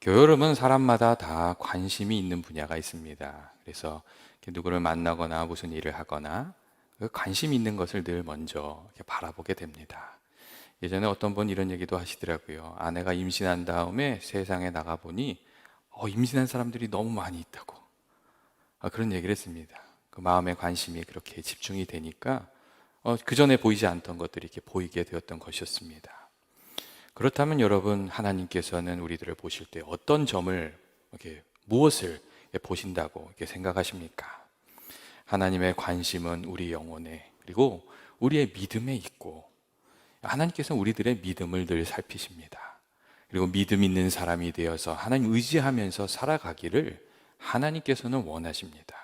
교회여름은 사람마다 다 관심이 있는 분야가 있습니다. 그래서 이렇게 누구를 만나거나 무슨 일을 하거나 그 관심 있는 것을 늘 먼저 이렇게 바라보게 됩니다. 예전에 어떤 분 이런 얘기도 하시더라고요. 아내가 임신한 다음에 세상에 나가보니 임신한 사람들이 너무 많이 있다고 그런 얘기를 했습니다. 그 마음의 관심이 그렇게 집중이 되니까 그 전에 보이지 않던 것들이 이렇게 보이게 되었던 것이었습니다. 그렇다면 여러분, 하나님께서는 우리들을 보실 때 어떤 점을 무엇을 보신다고 이렇게 생각하십니까? 하나님의 관심은 우리 영혼에, 그리고 우리의 믿음에 있고, 하나님께서는 우리들의 믿음을 늘 살피십니다. 그리고 믿음 있는 사람이 되어서 하나님 의지하면서 살아가기를 하나님께서는 원하십니다.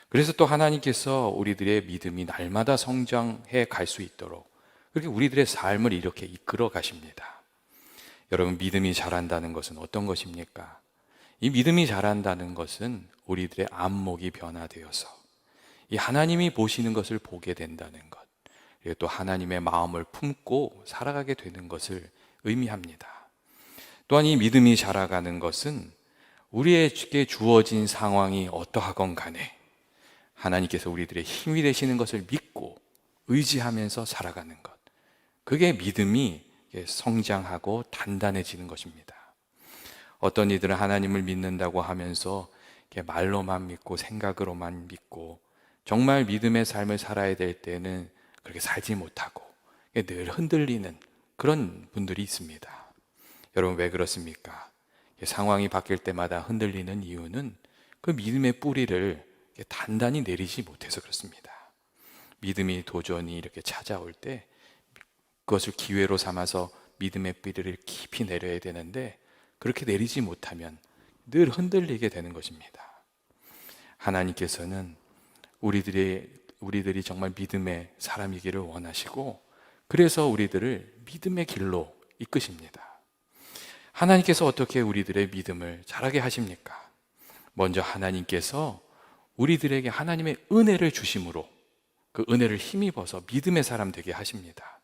그래서 또 하나님께서 우리들의 믿음이 날마다 성장해 갈 수 있도록 그렇게 우리들의 삶을 이렇게 이끌어 가십니다. 여러분, 믿음이 자란다는 것은 어떤 것입니까? 이 믿음이 자란다는 것은 우리들의 안목이 변화되어서 이 하나님이 보시는 것을 보게 된다는 것, 그리고 또 하나님의 마음을 품고 살아가게 되는 것을 의미합니다. 또한 이 믿음이 자라가는 것은 우리에게 주어진 상황이 어떠하건 간에 하나님께서 우리들의 힘이 되시는 것을 믿고 의지하면서 살아가는 것, 그게 믿음이 성장하고 단단해지는 것입니다. 어떤 이들은 하나님을 믿는다고 하면서 말로만 믿고 생각으로만 믿고 정말 믿음의 삶을 살아야 될 때는 그렇게 살지 못하고 늘 흔들리는 그런 분들이 있습니다. 여러분, 왜 그렇습니까? 상황이 바뀔 때마다 흔들리는 이유는 그 믿음의 뿌리를 단단히 내리지 못해서 그렇습니다. 믿음이 도전이 이렇게 찾아올 때 그것을 기회로 삼아서 믿음의 뿌리를 깊이 내려야 되는데 그렇게 내리지 못하면 늘 흔들리게 되는 것입니다. 하나님께서는 우리들이 정말 믿음의 사람이기를 원하시고 그래서 우리들을 믿음의 길로 이끄십니다. 하나님께서 어떻게 우리들의 믿음을 자라게 하십니까? 먼저 하나님께서 우리들에게 하나님의 은혜를 주심으로 그 은혜를 힘입어서 믿음의 사람 되게 하십니다.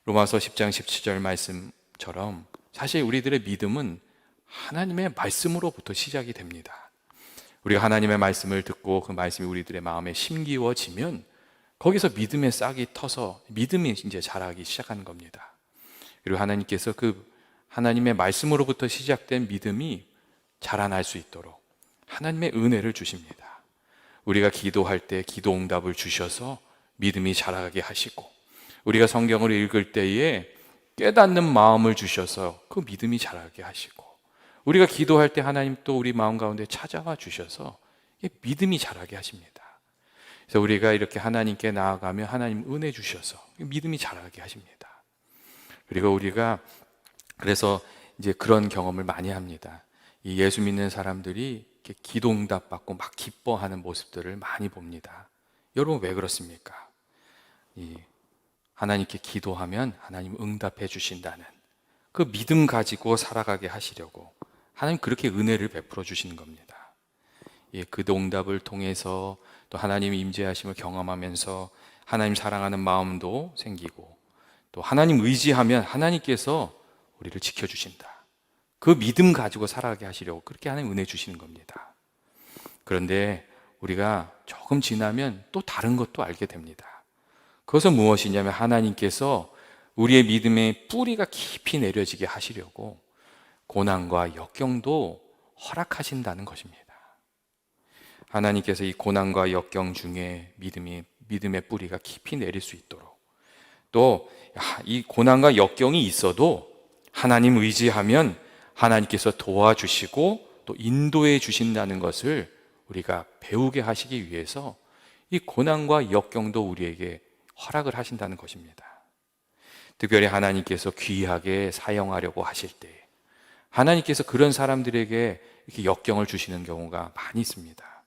로마서 10장 17절 말씀처럼 사실 우리들의 믿음은 하나님의 말씀으로부터 시작이 됩니다. 우리가 하나님의 말씀을 듣고 그 말씀이 우리들의 마음에 심기워지면 거기서 믿음의 싹이 터서 믿음이 이제 자라기 시작하는 겁니다. 그리고 하나님께서 그 하나님의 말씀으로부터 시작된 믿음이 자라날 수 있도록 하나님의 은혜를 주십니다. 우리가 기도할 때 기도 응답을 주셔서 믿음이 자라게 하시고, 우리가 성경을 읽을 때에 깨닫는 마음을 주셔서 그 믿음이 자라게 하시고, 우리가 기도할 때 하나님 또 우리 마음 가운데 찾아와 주셔서 믿음이 자라게 하십니다. 그래서 우리가 이렇게 하나님께 나아가면 하나님 은혜 주셔서 믿음이 자라게 하십니다. 그리고 우리가 그래서 이제 그런 경험을 많이 합니다. 이 예수 믿는 사람들이 이렇게 기도 응답 받고 막 기뻐하는 모습들을 많이 봅니다. 여러분, 왜 그렇습니까? 하나님께 기도하면 하나님 응답해 주신다는 그 믿음 가지고 살아가게 하시려고 하나님 그렇게 은혜를 베풀어 주시는 겁니다. 그 응답을 통해서 또 하나님의 임재하심을 경험하면서 하나님 사랑하는 마음도 생기고, 또 하나님 의지하면 하나님께서 우리를 지켜주신다. 그 믿음 가지고 살아가게 하시려고 그렇게 하나님 은혜 주시는 겁니다. 그런데 우리가 조금 지나면 또 다른 것도 알게 됩니다. 그것은 무엇이냐면 하나님께서 우리의 믿음의 뿌리가 깊이 내려지게 하시려고 고난과 역경도 허락하신다는 것입니다. 하나님께서 이 고난과 역경 중에 믿음의 뿌리가 깊이 내릴 수 있도록, 또 이 고난과 역경이 있어도 하나님 의지하면 하나님께서 도와주시고 또 인도해 주신다는 것을 우리가 배우게 하시기 위해서 이 고난과 역경도 우리에게 허락을 하신다는 것입니다. 특별히 하나님께서 귀하게 사용하려고 하실 때 하나님께서 그런 사람들에게 이렇게 역경을 주시는 경우가 많이 있습니다.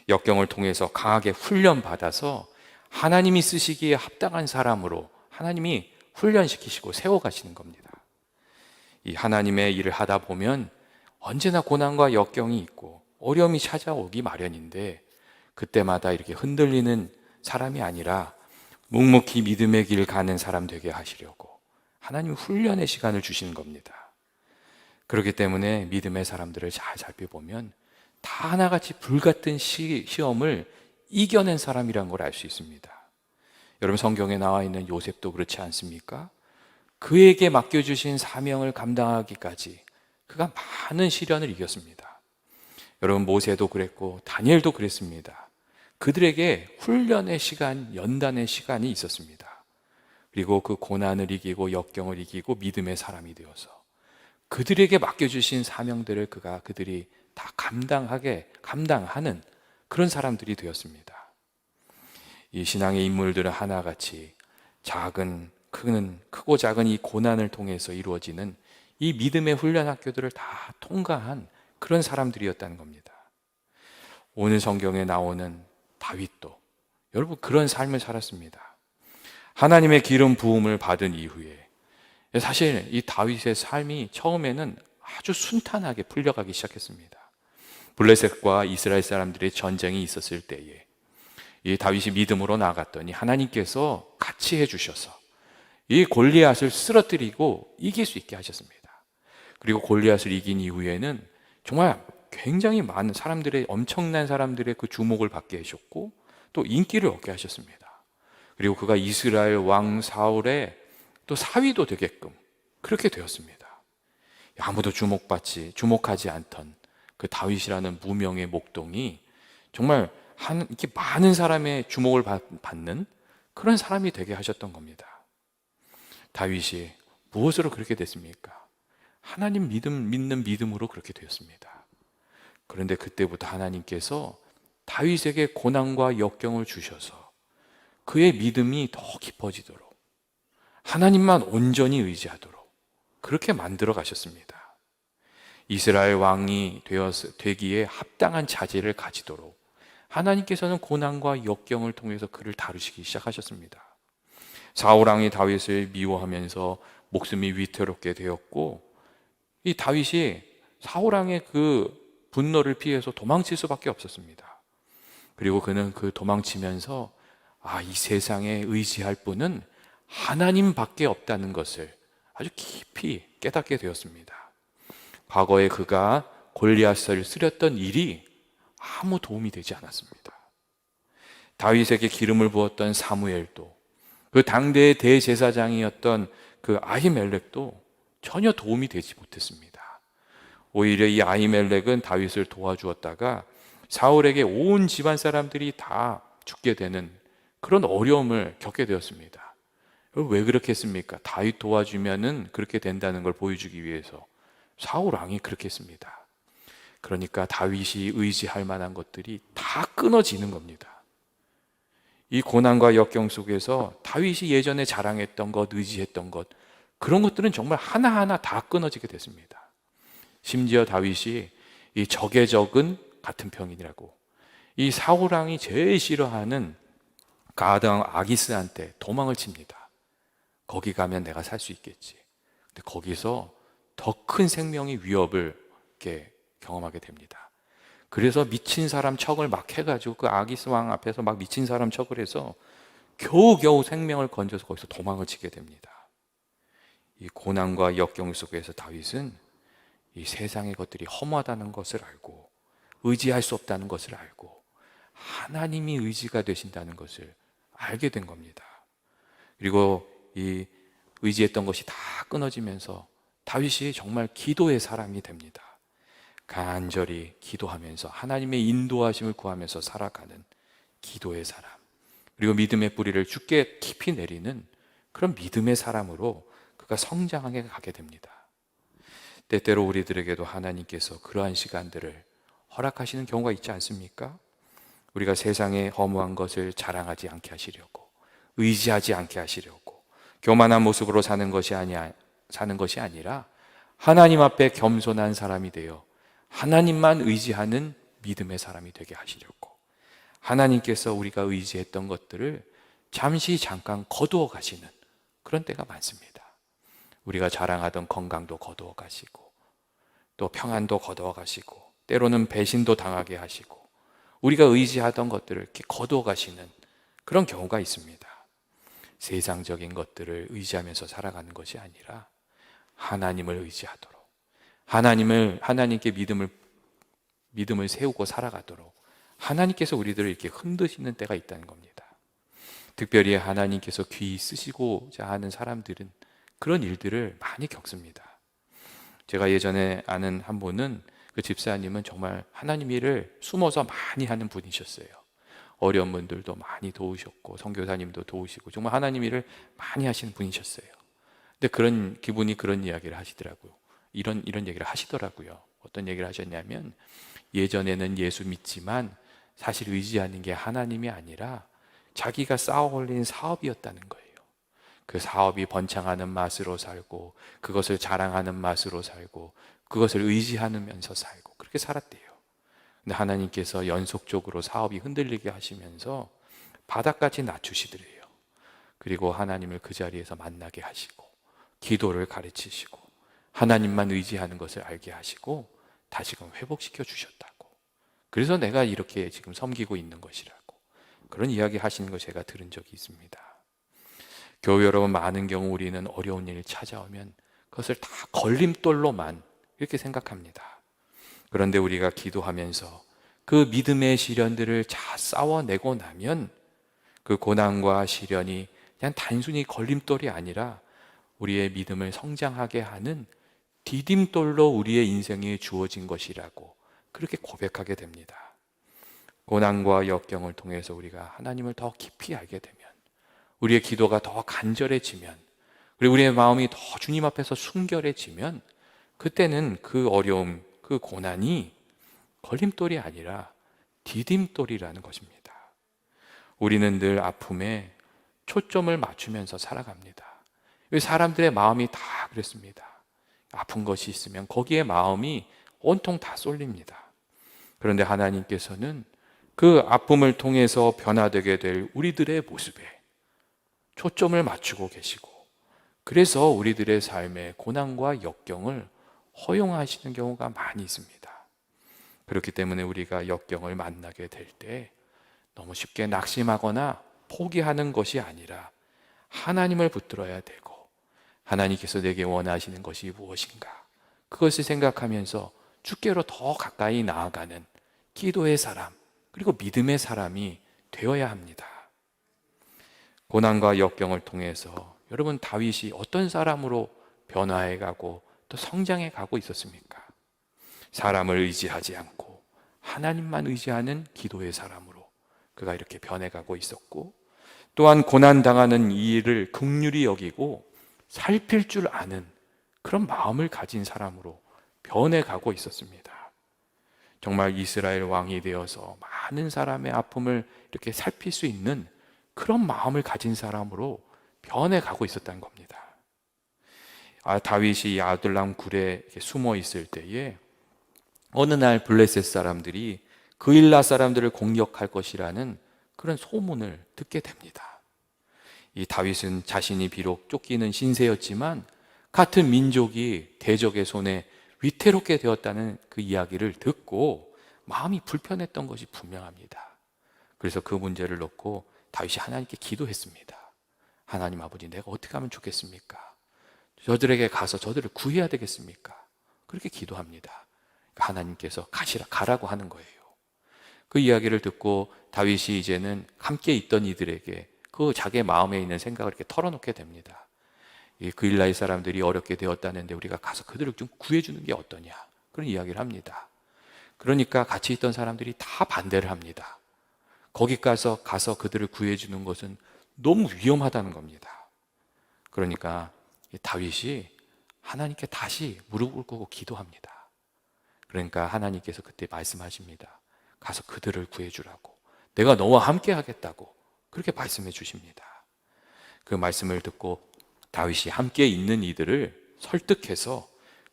역경을 통해서 강하게 훈련받아서 하나님이 쓰시기에 합당한 사람으로 하나님이 훈련시키시고 세워가시는 겁니다. 이 하나님의 일을 하다 보면 언제나 고난과 역경이 있고 어려움이 찾아오기 마련인데, 그때마다 이렇게 흔들리는 사람이 아니라 묵묵히 믿음의 길 가는 사람 되게 하시려고 하나님 훈련의 시간을 주시는 겁니다. 그렇기 때문에 믿음의 사람들을 잘 살펴보면 다 하나같이 불같은 시험을 이겨낸 사람이란 걸 알 수 있습니다. 여러분, 성경에 나와 있는 요셉도 그렇지 않습니까? 그에게 맡겨주신 사명을 감당하기까지 그가 많은 시련을 이겼습니다. 여러분, 모세도 그랬고 다니엘도 그랬습니다. 그들에게 훈련의 시간, 연단의 시간이 있었습니다. 그리고 그 고난을 이기고 역경을 이기고 믿음의 사람이 되어서 그들에게 맡겨주신 사명들을 그들이 다 감당하는 그런 사람들이 되었습니다. 이 신앙의 인물들은 하나같이 크고 작은 이 고난을 통해서 이루어지는 이 믿음의 훈련 학교들을 다 통과한 그런 사람들이었다는 겁니다. 오늘 성경에 나오는 다윗도 여러분 그런 삶을 살았습니다. 하나님의 기름 부음을 받은 이후에 사실 이 다윗의 삶이 처음에는 아주 순탄하게 풀려가기 시작했습니다. 블레셋과 이스라엘 사람들의 전쟁이 있었을 때에 이 다윗이 믿음으로 나갔더니 하나님께서 같이 해주셔서 이 골리앗을 쓰러뜨리고 이길 수 있게 하셨습니다. 그리고 골리앗을 이긴 이후에는 정말 굉장히 많은 사람들의, 엄청난 사람들의 그 주목을 받게 하셨고 또 인기를 얻게 하셨습니다. 그리고 그가 이스라엘 왕 사울의 또 사위도 되게끔 그렇게 되었습니다. 아무도 주목하지 않던 그 다윗이라는 무명의 목동이 정말 이렇게 많은 사람의 주목을 받는 그런 사람이 되게 하셨던 겁니다. 다윗이 무엇으로 그렇게 됐습니까? 하나님 믿는 믿음으로 그렇게 되었습니다. 그런데 그때부터 하나님께서 다윗에게 고난과 역경을 주셔서 그의 믿음이 더 깊어지도록 하나님만 온전히 의지하도록 그렇게 만들어 가셨습니다. 이스라엘 왕이 되기에 합당한 자질을 가지도록 하나님께서는 고난과 역경을 통해서 그를 다루시기 시작하셨습니다. 사울 왕이 다윗을 미워하면서 목숨이 위태롭게 되었고 이 다윗이 사울 왕의 그 분노를 피해서 도망칠 수밖에 없었습니다. 그리고 그는 그 도망치면서 이 세상에 의지할 분은 하나님밖에 없다는 것을 아주 깊이 깨닫게 되었습니다. 과거에 그가 골리앗을 쓰렸던 일이 아무 도움이 되지 않았습니다. 다윗에게 기름을 부었던 사무엘도, 그 당대의 대제사장이었던 그 아히멜렉도 전혀 도움이 되지 못했습니다. 오히려 이 아히멜렉은 다윗을 도와주었다가 사울에게 온 집안 사람들이 다 죽게 되는 그런 어려움을 겪게 되었습니다. 왜 그렇게 했습니까? 다윗 도와주면은 그렇게 된다는 걸 보여주기 위해서 사울 왕이 그렇게 했습니다. 그러니까 다윗이 의지할 만한 것들이 다 끊어지는 겁니다. 이 고난과 역경 속에서 다윗이 예전에 자랑했던 것, 의지했던 것, 그런 것들은 정말 하나하나 다 끊어지게 됐습니다. 심지어 다윗이 이 적의 적은 같은 평이라고 이 사울 왕이 제일 싫어하는 가드왕 아기스한테 도망을 칩니다. 거기 가면 내가 살 수 있겠지. 근데 거기서 더 큰 생명의 위협을 이렇게 경험하게 됩니다. 그래서 미친 사람 척을 막 해가지고 그 아기스 왕 앞에서 막 미친 사람 척을 해서 겨우겨우 생명을 건져서 거기서 도망을 치게 됩니다. 이 고난과 역경 속에서 다윗은 이 세상의 것들이 허무하다는 것을 알고 의지할 수 없다는 것을 알고 하나님이 의지가 되신다는 것을 알게 된 겁니다. 그리고 이 의지했던 것이 다 끊어지면서 다윗이 정말 기도의 사람이 됩니다. 간절히 기도하면서 하나님의 인도하심을 구하면서 살아가는 기도의 사람, 그리고 믿음의 뿌리를 주께 깊이 내리는 그런 믿음의 사람으로 그가 성장하게 가게 됩니다. 때때로 우리들에게도 하나님께서 그러한 시간들을 허락하시는 경우가 있지 않습니까? 우리가 세상의 허무한 것을 자랑하지 않게 하시려고, 의지하지 않게 하시려고, 교만한 모습으로 사는 것이 아니라 하나님 앞에 겸손한 사람이 되어 하나님만 의지하는 믿음의 사람이 되게 하시려고 하나님께서 우리가 의지했던 것들을 잠깐 거두어 가시는 그런 때가 많습니다. 우리가 자랑하던 건강도 거두어 가시고 또 평안도 거두어 가시고 때로는 배신도 당하게 하시고 우리가 의지하던 것들을 이렇게 거두어 가시는 그런 경우가 있습니다. 세상적인 것들을 의지하면서 살아가는 것이 아니라 하나님을 의지하도록, 하나님께 믿음을 세우고 살아가도록 하나님께서 우리들을 이렇게 흔드시는 때가 있다는 겁니다. 특별히 하나님께서 귀 쓰시고자 하는 사람들은 그런 일들을 많이 겪습니다. 제가 예전에 아는 한 분은, 그 집사님은 정말 하나님 일을 숨어서 많이 하는 분이셨어요. 어려운 분들도 많이 도우셨고 선교사님도 도우시고 정말 하나님 일을 많이 하시는 분이셨어요. 근데 그분이 그런 이야기를 하시더라고요. 이런 얘기를 하시더라고요. 어떤 얘기를 하셨냐면, 예전에는 예수 믿지만 사실 의지하는 게 하나님이 아니라 자기가 쌓아 올린 사업이었다는 거예요. 그 사업이 번창하는 맛으로 살고 그것을 자랑하는 맛으로 살고 그것을 의지하면서 살고 그렇게 살았대요. 근데 하나님께서 연속적으로 사업이 흔들리게 하시면서 바닥까지 낮추시더래요. 그리고 하나님을 그 자리에서 만나게 하시고 기도를 가르치시고 하나님만 의지하는 것을 알게 하시고 다시금 회복시켜 주셨다고. 그래서 내가 이렇게 지금 섬기고 있는 것이라고 그런 이야기 하시는 걸 제가 들은 적이 있습니다. 교회 여러분, 많은 경우 우리는 어려운 일이 찾아오면 그것을 다 걸림돌로만 이렇게 생각합니다. 그런데 우리가 기도하면서 그 믿음의 시련들을 잘 싸워내고 나면 그 고난과 시련이 그냥 단순히 걸림돌이 아니라 우리의 믿음을 성장하게 하는 디딤돌로 우리의 인생에 주어진 것이라고 그렇게 고백하게 됩니다. 고난과 역경을 통해서 우리가 하나님을 더 깊이 알게 되면, 우리의 기도가 더 간절해지면, 그리고 우리의 마음이 더 주님 앞에서 순결해지면, 그때는 그 어려움, 그 고난이 걸림돌이 아니라 디딤돌이라는 것입니다. 우리는 늘 아픔에 초점을 맞추면서 살아갑니다. 사람들의 마음이 다 그랬습니다. 아픈 것이 있으면 거기에 마음이 온통 다 쏠립니다. 그런데 하나님께서는 그 아픔을 통해서 변화되게 될 우리들의 모습에 초점을 맞추고 계시고, 그래서 우리들의 삶에 고난과 역경을 허용하시는 경우가 많이 있습니다. 그렇기 때문에 우리가 역경을 만나게 될 때 너무 쉽게 낙심하거나 포기하는 것이 아니라 하나님을 붙들어야 되고, 하나님께서 내게 원하시는 것이 무엇인가, 그것을 생각하면서 주께로 더 가까이 나아가는 기도의 사람, 그리고 믿음의 사람이 되어야 합니다. 고난과 역경을 통해서 여러분, 다윗이 어떤 사람으로 변화해 가고 또 성장해 가고 있었습니까? 사람을 의지하지 않고 하나님만 의지하는 기도의 사람으로 그가 이렇게 변해가고 있었고, 또한 고난당하는 이 일을 긍휼히 여기고 살필 줄 아는 그런 마음을 가진 사람으로 변해가고 있었습니다. 정말 이스라엘 왕이 되어서 많은 사람의 아픔을 이렇게 살필 수 있는 그런 마음을 가진 사람으로 변해가고 있었다는 겁니다. 다윗이 아둘람 굴에 숨어 있을 때에 어느 날 블레셋 사람들이 그일라 사람들을 공격할 것이라는 그런 소문을 듣게 됩니다. 이 다윗은 자신이 비록 쫓기는 신세였지만 같은 민족이 대적의 손에 위태롭게 되었다는 그 이야기를 듣고 마음이 불편했던 것이 분명합니다. 그래서 그 문제를 놓고 다윗이 하나님께 기도했습니다. 하나님 아버지, 내가 어떻게 하면 좋겠습니까? 저들에게 가서 저들을 구해야 되겠습니까? 그렇게 기도합니다. 하나님께서 가라고 하는 거예요. 그 이야기를 듣고 다윗이 이제는 함께 있던 이들에게 그 자기의 마음에 있는 생각을 이렇게 털어놓게 됩니다. 이 그일라의 사람들이 어렵게 되었다는데 우리가 가서 그들을 좀 구해주는 게 어떠냐, 그런 이야기를 합니다. 그러니까 같이 있던 사람들이 다 반대를 합니다. 거기 가서 그들을 구해주는 것은 너무 위험하다는 겁니다. 그러니까 다윗이 하나님께 다시 무릎을 꿇고 기도합니다. 그러니까 하나님께서 그때 말씀하십니다. 가서 그들을 구해주라고, 내가 너와 함께 하겠다고 그렇게 말씀해 주십니다. 그 말씀을 듣고 다윗이 함께 있는 이들을 설득해서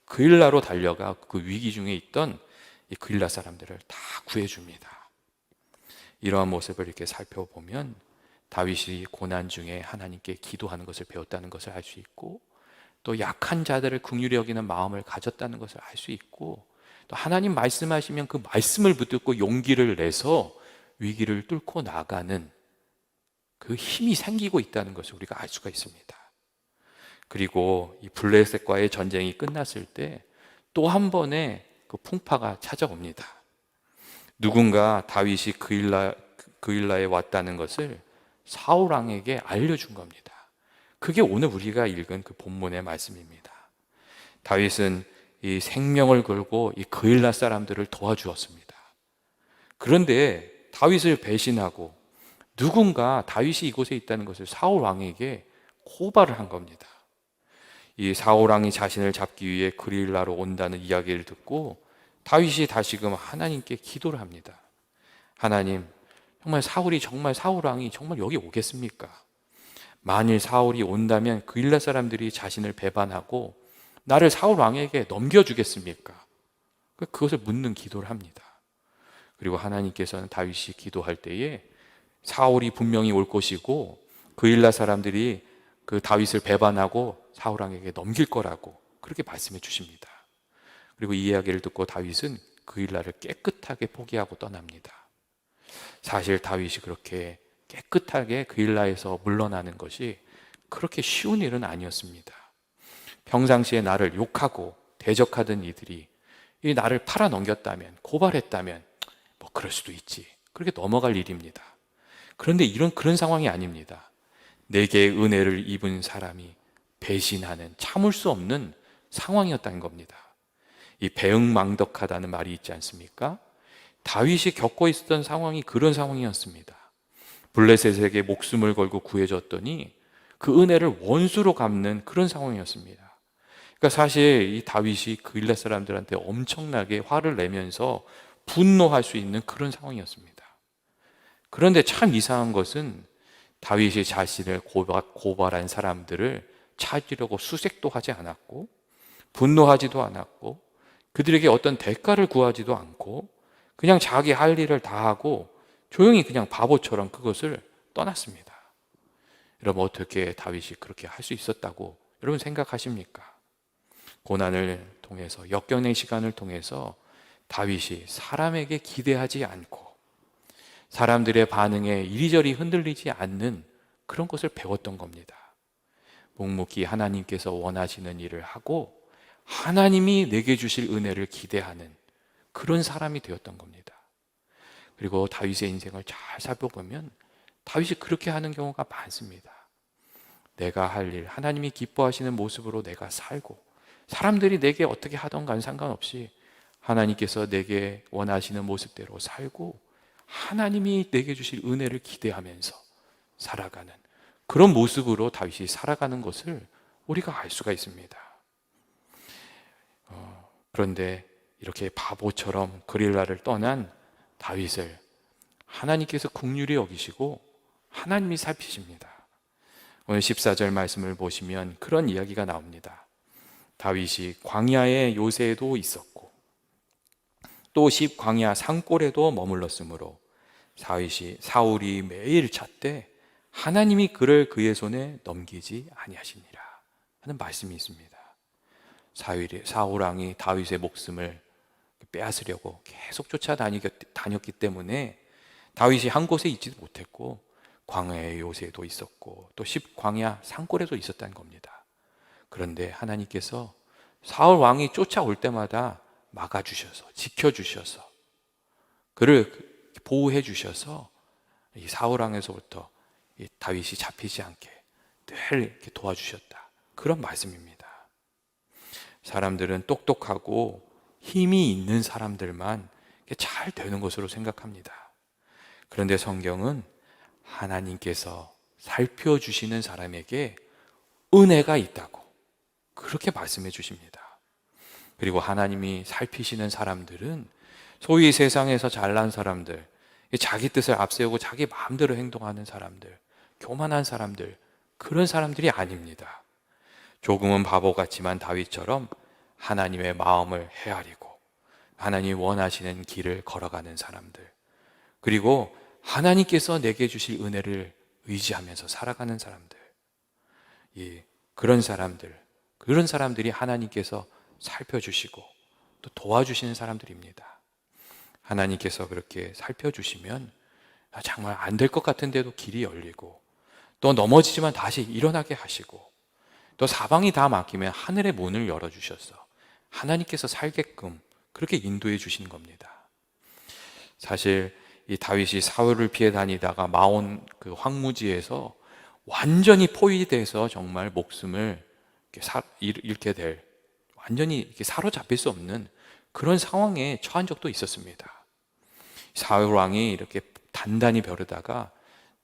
그일라로 달려가 그 위기 중에 있던 이 그일라 사람들을 다 구해줍니다. 이러한 모습을 이렇게 살펴보면 다윗이 고난 중에 하나님께 기도하는 것을 배웠다는 것을 알 수 있고, 또 약한 자들을 긍휼히 여기는 마음을 가졌다는 것을 알 수 있고, 또 하나님 말씀하시면 그 말씀을 붙들고 용기를 내서 위기를 뚫고 나가는 그 힘이 생기고 있다는 것을 우리가 알 수가 있습니다. 그리고 이 블레셋과의 전쟁이 끝났을 때 또 한 번의 그 풍파가 찾아옵니다. 누군가 다윗이 그일라에 왔다는 것을 사울 왕에게 알려준 겁니다. 그게 오늘 우리가 읽은 그 본문의 말씀입니다. 다윗은 이 생명을 걸고 이 그일라 사람들을 도와주었습니다. 그런데 다윗을 배신하고 누군가 다윗이 이곳에 있다는 것을 사울 왕에게 고발을 한 겁니다. 이 사울 왕이 자신을 잡기 위해 그릴라로 온다는 이야기를 듣고 다윗이 다시금 하나님께 기도를 합니다. 하나님, 정말 사울 왕이 정말 여기 오겠습니까? 만일 사울이 온다면 그일라 사람들이 자신을 배반하고 나를 사울 왕에게 넘겨주겠습니까? 그것을 묻는 기도를 합니다. 그리고 하나님께서는 다윗이 기도할 때에 사울이 분명히 올 것이고 그일라 사람들이 그 다윗을 배반하고 사울 왕에게 넘길 거라고 그렇게 말씀해 주십니다. 그리고 이 이야기를 듣고 다윗은 그일라를 깨끗하게 포기하고 떠납니다. 사실 다윗이 그렇게 깨끗하게 그일라에서 물러나는 것이 그렇게 쉬운 일은 아니었습니다. 평상시에 나를 욕하고 대적하던 이들이 이 나를 팔아넘겼다면, 고발했다면 뭐 그럴 수도 있지, 그렇게 넘어갈 일입니다. 그런데 그런 상황이 아닙니다. 내게 은혜를 입은 사람이 배신하는, 참을 수 없는 상황이었다는 겁니다. 이 배응망덕하다는 말이 있지 않습니까? 다윗이 겪고 있었던 상황이 그런 상황이었습니다. 블레셋에게 목숨을 걸고 구해줬더니 그 은혜를 원수로 갚는 그런 상황이었습니다. 그러니까 사실 이 다윗이 그일라 사람들한테 엄청나게 화를 내면서 분노할 수 있는 그런 상황이었습니다. 그런데 참 이상한 것은 다윗이 자신을 고발한 사람들을 찾으려고 수색도 하지 않았고 분노하지도 않았고 그들에게 어떤 대가를 구하지도 않고 그냥 자기 할 일을 다 하고 조용히 그냥 바보처럼 그것을 떠났습니다. 여러분, 어떻게 다윗이 그렇게 할 수 있었다고 여러분 생각하십니까? 고난을 통해서, 역경의 시간을 통해서 다윗이 사람에게 기대하지 않고 사람들의 반응에 이리저리 흔들리지 않는 그런 것을 배웠던 겁니다. 묵묵히 하나님께서 원하시는 일을 하고 하나님이 내게 주실 은혜를 기대하는 그런 사람이 되었던 겁니다. 그리고 다윗의 인생을 잘 살펴보면 다윗이 그렇게 하는 경우가 많습니다. 내가 할 일, 하나님이 기뻐하시는 모습으로 내가 살고 사람들이 내게 어떻게 하던 간 상관없이 하나님께서 내게 원하시는 모습대로 살고 하나님이 내게 주실 은혜를 기대하면서 살아가는 그런 모습으로 다윗이 살아가는 것을 우리가 알 수가 있습니다. 그런데 이렇게 바보처럼 그릴라를 떠난 다윗을 하나님께서 긍휼히 여기시고 하나님이 살피십니다. 오늘 14절 말씀을 보시면 그런 이야기가 나옵니다. 다윗이 광야의 요새에도 있었고 또 광야 산골에도 머물렀으므로 사울이 매일 찾되 하나님이 그를 그의 손에 넘기지 아니하시니라 하는 말씀이 있습니다. 사울 왕이 다윗의 목숨을 빼앗으려고 계속 쫓아다녔기 때문에 다윗이 한 곳에 있지도 못했고 광야의 요새도 있었고 또 광야 산골에도 있었다는 겁니다. 그런데 하나님께서 사울 왕이 쫓아올 때마다 막아주셔서 지켜주셔서 그를 보호해 주셔서 이 사울 왕에서부터 이 다윗이 잡히지 않게 늘 이렇게 도와주셨다, 그런 말씀입니다. 사람들은 똑똑하고 힘이 있는 사람들만 잘 되는 것으로 생각합니다. 그런데 성경은 하나님께서 살펴주시는 사람에게 은혜가 있다고 그렇게 말씀해 주십니다. 그리고 하나님이 살피시는 사람들은 소위 세상에서 잘난 사람들, 자기 뜻을 앞세우고 자기 마음대로 행동하는 사람들, 교만한 사람들, 그런 사람들이 아닙니다. 조금은 바보 같지만 다윗처럼 하나님의 마음을 헤아리고 하나님이 원하시는 길을 걸어가는 사람들, 그리고 하나님께서 내게 주실 은혜를 의지하면서 살아가는 사람들, 그런 사람들이 하나님께서 살펴주시고 또 도와주시는 사람들입니다. 하나님께서 그렇게 살펴주시면 정말 안 될 것 같은데도 길이 열리고 또 넘어지지만 다시 일어나게 하시고 또 사방이 다 막히면 하늘의 문을 열어주셔서 하나님께서 살게끔 그렇게 인도해 주시는 겁니다. 사실 이 다윗이 사울을 피해 다니다가 마온 그 황무지에서 완전히 포위돼서 정말 목숨을 잃게 될, 완전히 이렇게 사로잡힐 수 없는 그런 상황에 처한 적도 있었습니다. 사울 왕이 이렇게 단단히 벼르다가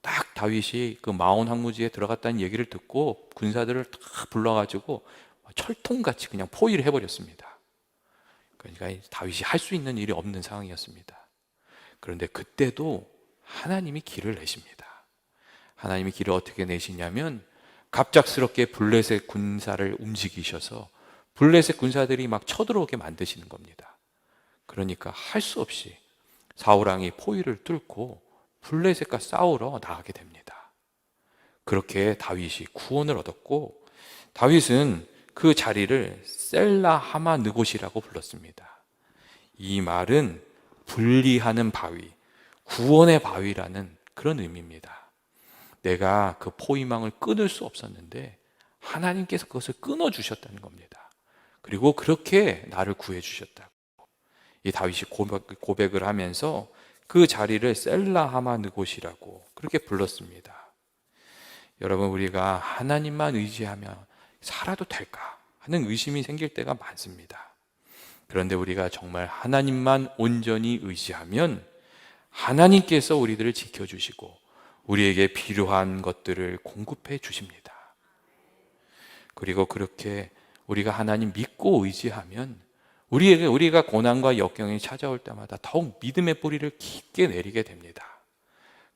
딱 다윗이 그 마온 황무지에 들어갔다는 얘기를 듣고 군사들을 다 불러가지고 철통같이 그냥 포위를 해버렸습니다. 그러니까 다윗이 할 수 있는 일이 없는 상황이었습니다. 그런데 그때도 하나님이 길을 내십니다. 하나님이 길을 어떻게 내시냐면 갑작스럽게 블레셋 군사를 움직이셔서 블레셋 군사들이 막 쳐들어오게 만드시는 겁니다. 그러니까 할 수 없이 사울왕이 포위를 뚫고 블레셋과 싸우러 나가게 됩니다. 그렇게 다윗이 구원을 얻었고, 다윗은 그 자리를 셀라 하마 느곳이라고 불렀습니다. 이 말은 분리하는 바위, 구원의 바위라는 그런 의미입니다. 내가 그 포위망을 끊을 수 없었는데 하나님께서 그것을 끊어주셨다는 겁니다. 그리고 그렇게 나를 구해주셨다고. 이 다윗이 고백을 하면서 그 자리를 셀라하마 느곳이라고 그렇게 불렀습니다. 여러분, 우리가 하나님만 의지하며 살아도 될까 하는 의심이 생길 때가 많습니다. 그런데 우리가 정말 하나님만 온전히 의지하면 하나님께서 우리들을 지켜주시고 우리에게 필요한 것들을 공급해 주십니다. 그리고 그렇게 우리가 하나님 믿고 의지하면 우리가 고난과 역경이 찾아올 때마다 더욱 믿음의 뿌리를 깊게 내리게 됩니다.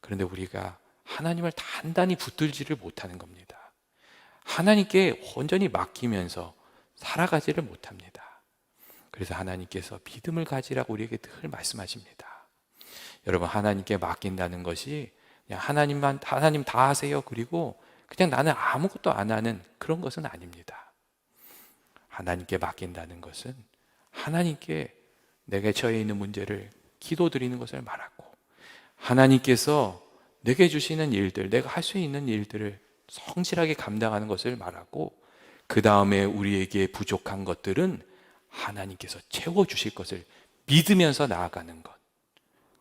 그런데 우리가 하나님을 단단히 붙들지를 못하는 겁니다. 하나님께 온전히 맡기면서 살아가지를 못합니다. 그래서 하나님께서 믿음을 가지라고 우리에게 늘 말씀하십니다. 여러분, 하나님께 맡긴다는 것이 그냥 하나님 다 하세요, 그리고 그냥 나는 아무것도 안 하는 그런 것은 아닙니다. 하나님께 맡긴다는 것은 하나님께 내게 처해 있는 문제를 기도드리는 것을 말하고, 하나님께서 내게 주시는 일들, 내가 할 수 있는 일들을 성실하게 감당하는 것을 말하고, 그 다음에 우리에게 부족한 것들은 하나님께서 채워주실 것을 믿으면서 나아가는 것,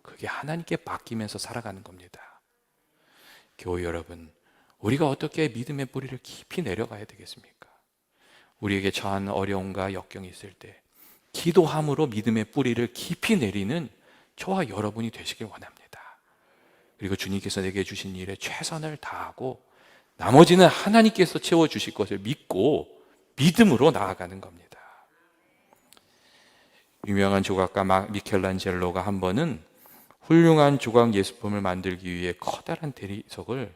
그게 하나님께 맡기면서 살아가는 겁니다. 교회 여러분, 우리가 어떻게 믿음의 뿌리를 깊이 내려가야 되겠습니까? 우리에게 처한 어려움과 역경이 있을 때 기도함으로 믿음의 뿌리를 깊이 내리는 저와 여러분이 되시길 원합니다. 그리고 주님께서 내게 주신 일에 최선을 다하고 나머지는 하나님께서 채워주실 것을 믿고 믿음으로 나아가는 겁니다. 유명한 조각가 미켈란젤로가 한 번은 훌륭한 조각 예술품을 만들기 위해 커다란 대리석을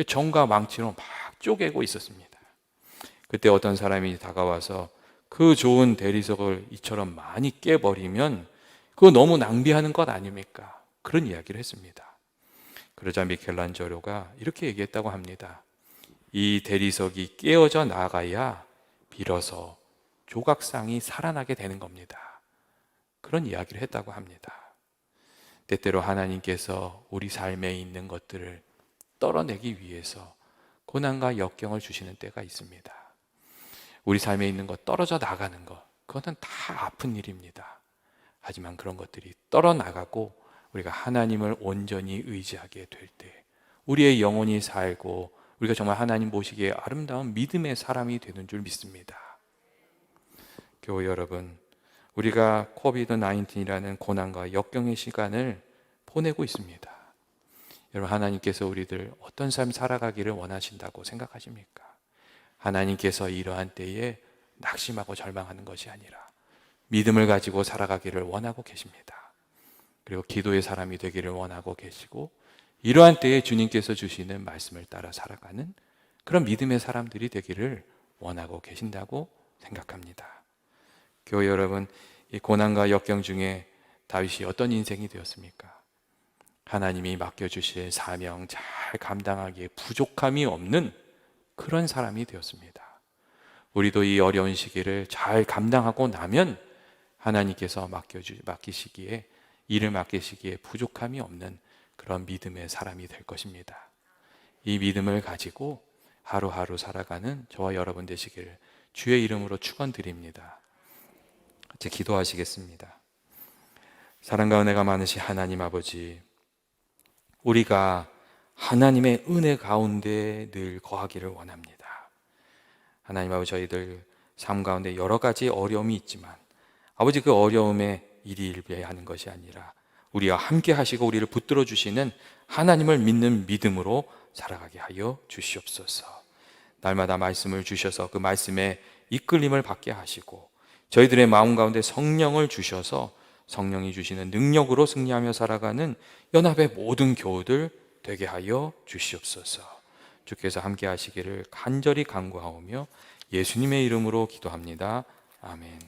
정과 망치로 막 쪼개고 있었습니다. 그때 어떤 사람이 다가와서 그 좋은 대리석을 이처럼 많이 깨버리면 그거 너무 낭비하는 것 아닙니까? 그런 이야기를 했습니다. 그러자 미켈란젤로가 이렇게 얘기했다고 합니다. 이 대리석이 깨어져 나가야 비로소 조각상이 살아나게 되는 겁니다. 그런 이야기를 했다고 합니다. 때때로 하나님께서 우리 삶에 있는 것들을 떨어내기 위해서 고난과 역경을 주시는 때가 있습니다. 우리 삶에 있는 것, 떨어져 나가는 것, 그것은 다 아픈 일입니다. 하지만 그런 것들이 떨어나가고 우리가 하나님을 온전히 의지하게 될 때 우리의 영혼이 살고 우리가 정말 하나님 보시기에 아름다운 믿음의 사람이 되는 줄 믿습니다. 교회 여러분, 우리가 코비드-19이라는 고난과 역경의 시간을 보내고 있습니다. 여러분, 하나님께서 우리들 어떤 삶 살아가기를 원하신다고 생각하십니까? 하나님께서 이러한 때에 낙심하고 절망하는 것이 아니라 믿음을 가지고 살아가기를 원하고 계십니다. 그리고 기도의 사람이 되기를 원하고 계시고, 이러한 때에 주님께서 주시는 말씀을 따라 살아가는 그런 믿음의 사람들이 되기를 원하고 계신다고 생각합니다. 교회 여러분, 이 고난과 역경 중에 다윗이 어떤 인생이 되었습니까? 하나님이 맡겨주실 사명 잘 감당하기에 부족함이 없는 그런 사람이 되었습니다. 우리도 이 어려운 시기를 잘 감당하고 나면 하나님께서 맡기시기에, 일을 맡기시기에 부족함이 없는 그런 믿음의 사람이 될 것입니다. 이 믿음을 가지고 하루하루 살아가는 저와 여러분 되시기를 주의 이름으로 축원드립니다. 이제 기도하시겠습니다. 사랑과 은혜가 많으신 하나님 아버지, 우리가 하나님의 은혜 가운데 늘 거하기를 원합니다. 하나님 아버지, 저희들 삶 가운데 여러 가지 어려움이 있지만 아버지, 그 어려움에 일희일비하는 것이 아니라 우리와 함께 하시고 우리를 붙들어 주시는 하나님을 믿는 믿음으로 살아가게 하여 주시옵소서. 날마다 말씀을 주셔서 그 말씀에 이끌림을 받게 하시고 저희들의 마음 가운데 성령을 주셔서 성령이 주시는 능력으로 승리하며 살아가는 연합의 모든 교우들 되게 하여 주시옵소서. 주께서 함께 하시기를 간절히 간구하오며 예수님의 이름으로 기도합니다. 아멘.